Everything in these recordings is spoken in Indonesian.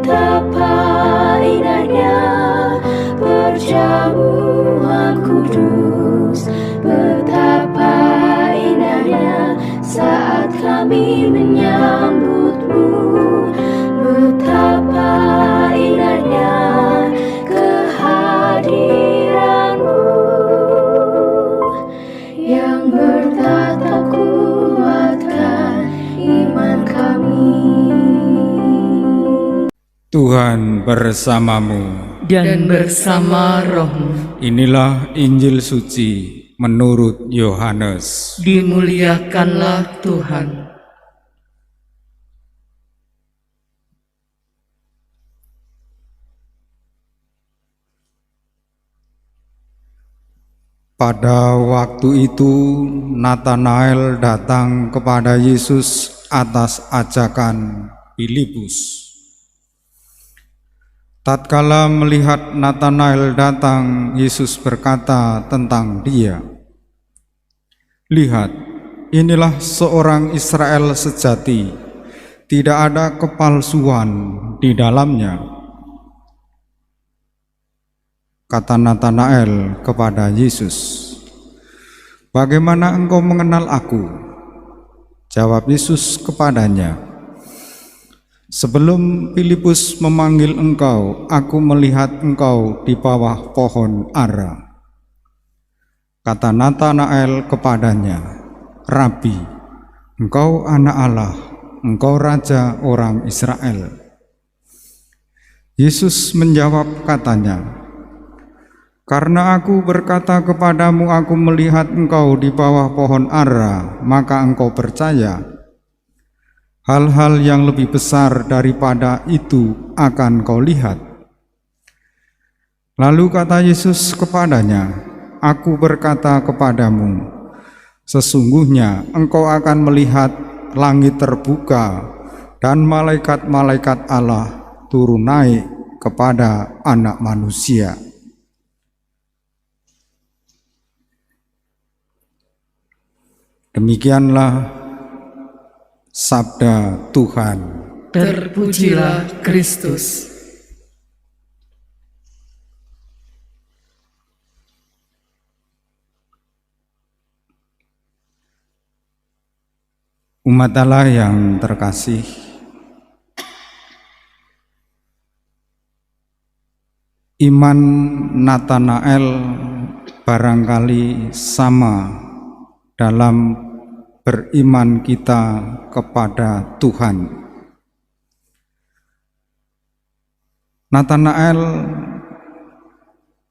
Betapa indahnya perjamuan kudus, betapa indahnya saat kami menyambutmu, betapa indahnya kehadiranmu yang bertatap kuatkan iman kami. Tuhan bersamamu dan bersama rohmu. Inilah Injil suci menurut Yohanes. Dimuliakanlah Tuhan. Pada waktu itu Natanael datang kepada Yesus atas ajakan Filipus. Tatkala melihat Natanael datang, Yesus berkata tentang dia, "Lihat, inilah seorang Israel sejati, tidak ada kepalsuan di dalamnya." Kata Natanael kepada Yesus, "Bagaimana engkau mengenal aku?" Jawab Yesus kepadanya, "Sebelum Filipus memanggil engkau, aku melihat engkau di bawah pohon ara." Kata Natanael kepadanya, "Rabi, engkau anak Allah, engkau raja orang Israel." Yesus menjawab katanya, "Karena aku berkata kepadamu aku melihat engkau di bawah pohon ara, maka engkau percaya. Hal-hal yang lebih besar daripada itu akan kau lihat." Lalu kata Yesus kepadanya, "Aku berkata kepadamu, sesungguhnya engkau akan melihat langit terbuka dan malaikat-malaikat Allah turun naik kepada Anak Manusia." Demikianlah sabda Tuhan. Terpujilah Kristus. Umat Allah yang terkasih, iman Natanael barangkali sama dalam beriman kita kepada Tuhan. Natanael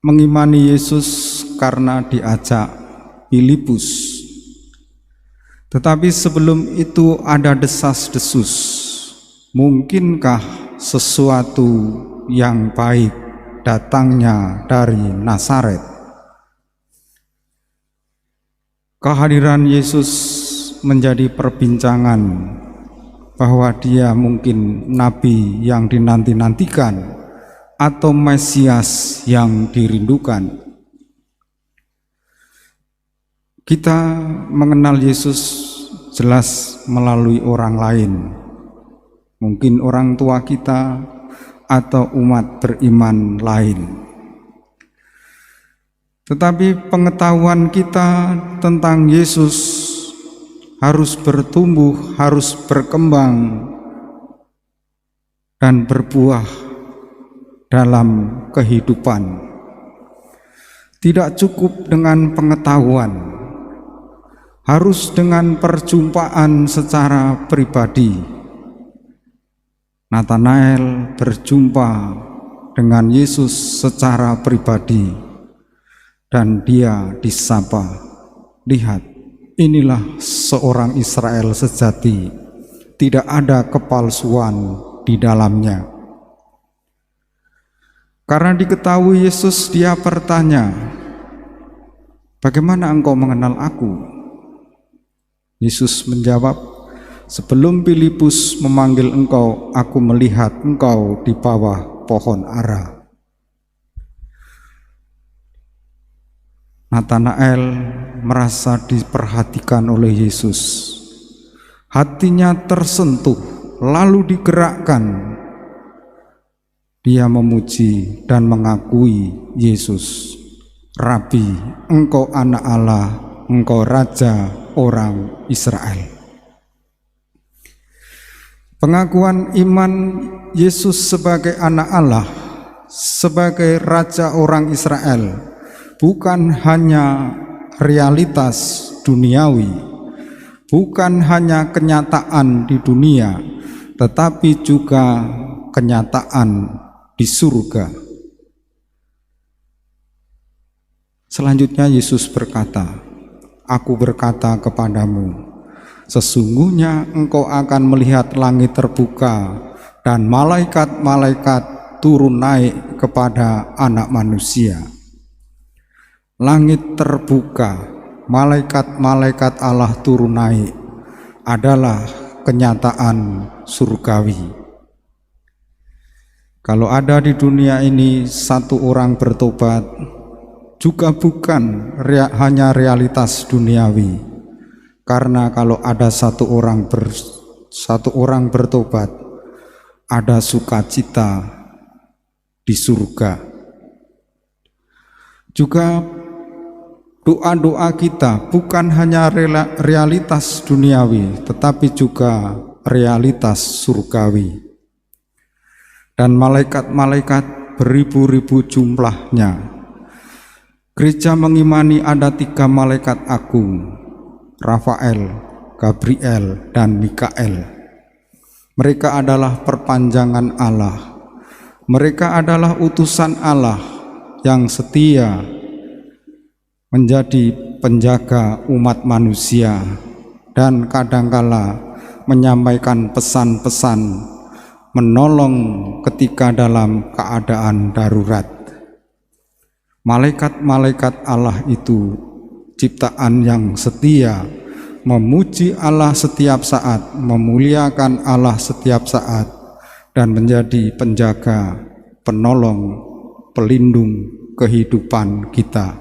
mengimani Yesus karena diajak Filipus. Tetapi sebelum itu ada desas-desus. Mungkinkah sesuatu yang baik datangnya dari Nazaret? Kehadiran Yesus menjadi perbincangan bahwa dia mungkin nabi yang dinanti-nantikan atau Mesias yang dirindukan. Kita mengenal Yesus jelas melalui orang lain, mungkin orang tua kita atau umat beriman lain. Tetapi pengetahuan kita tentang Yesus harus bertumbuh, harus berkembang dan berbuah dalam kehidupan. Tidak cukup dengan pengetahuan, harus dengan perjumpaan secara pribadi. Natanael berjumpa dengan Yesus secara pribadi dan dia disapa, "Lihat, inilah seorang Israel sejati, tidak ada kepalsuan di dalamnya." Karena diketahui Yesus, dia bertanya, "Bagaimana engkau mengenal aku?" Yesus menjawab, "Sebelum Filipus memanggil engkau, aku melihat engkau di bawah pohon ara." Natanael merasa diperhatikan oleh Yesus. Hatinya tersentuh, lalu digerakkan Dia memuji dan mengakui Yesus, Rabi, Engkau anak Allah, Engkau Raja orang Israel. Pengakuan iman Yesus sebagai anak Allah, sebagai Raja orang Israel, bukan hanya realitas duniawi, bukan hanya kenyataan di dunia, tetapi juga kenyataan di surga. Selanjutnya Yesus berkata, "Aku berkata kepadamu, sesungguhnya engkau akan melihat langit terbuka dan malaikat-malaikat turun naik kepada Anak Manusia." Langit terbuka, malaikat-malaikat Allah turun naik adalah kenyataan surgawi. Kalau ada di dunia ini satu orang bertobat, juga bukan hanya realitas duniawi. Karena kalau ada satu orang bertobat, ada sukacita di surga. Juga doa-doa kita bukan hanya realitas duniawi, tetapi juga realitas surgawi. Dan malaikat-malaikat beribu-ribu jumlahnya. Gereja mengimani ada 3 malaikat agung, Rafael, Gabriel, dan Mikael. Mereka adalah perpanjangan Allah. Mereka adalah utusan Allah yang setia menjadi penjaga umat manusia dan kadangkala menyampaikan pesan-pesan, menolong ketika dalam keadaan darurat. Malaikat-malaikat Allah itu ciptaan yang setia, memuji Allah setiap saat, memuliakan Allah setiap saat, dan menjadi penjaga, penolong, pelindung kehidupan kita.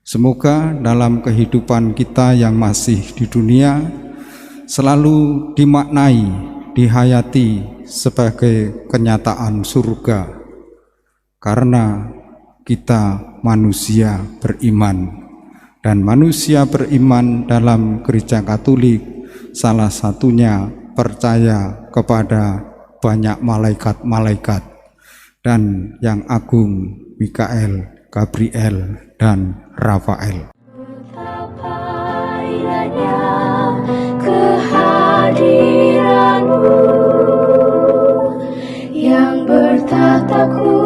Semoga dalam kehidupan kita yang masih di dunia selalu dimaknai, dihayati sebagai kenyataan surga, karena kita manusia beriman, dan manusia beriman dalam Gereja Katolik salah satunya percaya kepada banyak malaikat-malaikat dan yang agung Mikael, Gabriel, dan Rafael. Betapa indahnya kehadiranmu yang bertataku